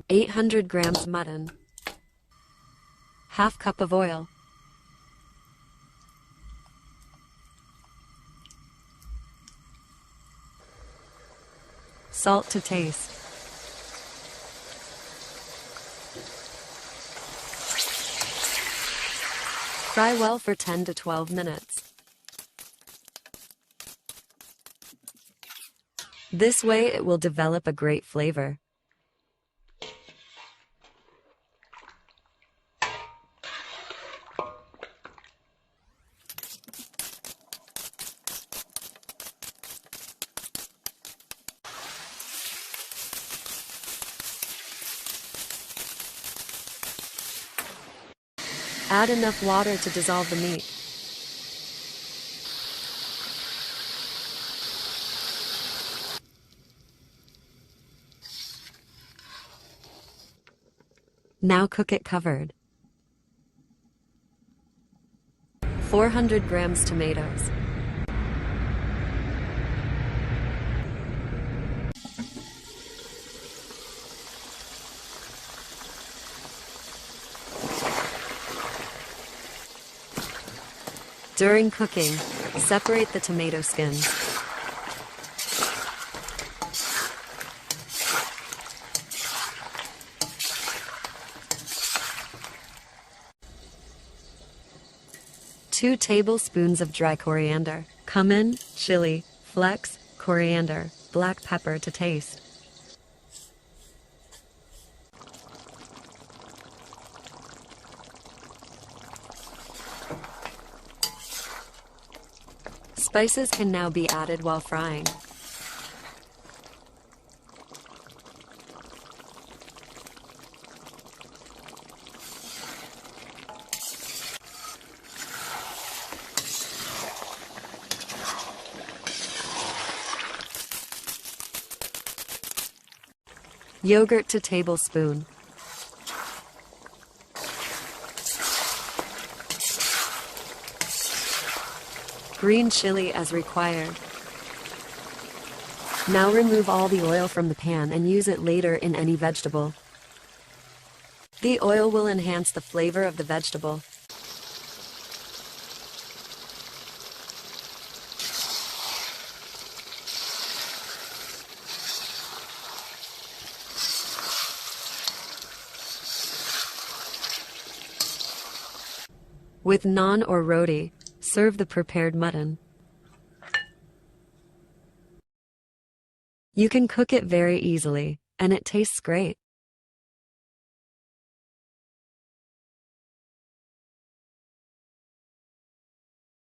800 grams mutton, half cup of oil, salt to taste, fry well for 10 to 12 minutes. This way it will develop a great flavor. Add enough water to dissolve the meat. Now cook it covered. 400 grams tomatoes. During cooking, separate the tomato skins. Two tablespoons of dry coriander, cumin, chili, flex, coriander, black pepper to taste. Spices can now be added while frying. Yogurt to tablespoon. Green chili as required. Now remove all the oil from the pan and use it later in any vegetable. The oil will enhance the flavor of the vegetable. With naan or roti, serve the prepared mutton. You can cook it very easily, and it tastes great.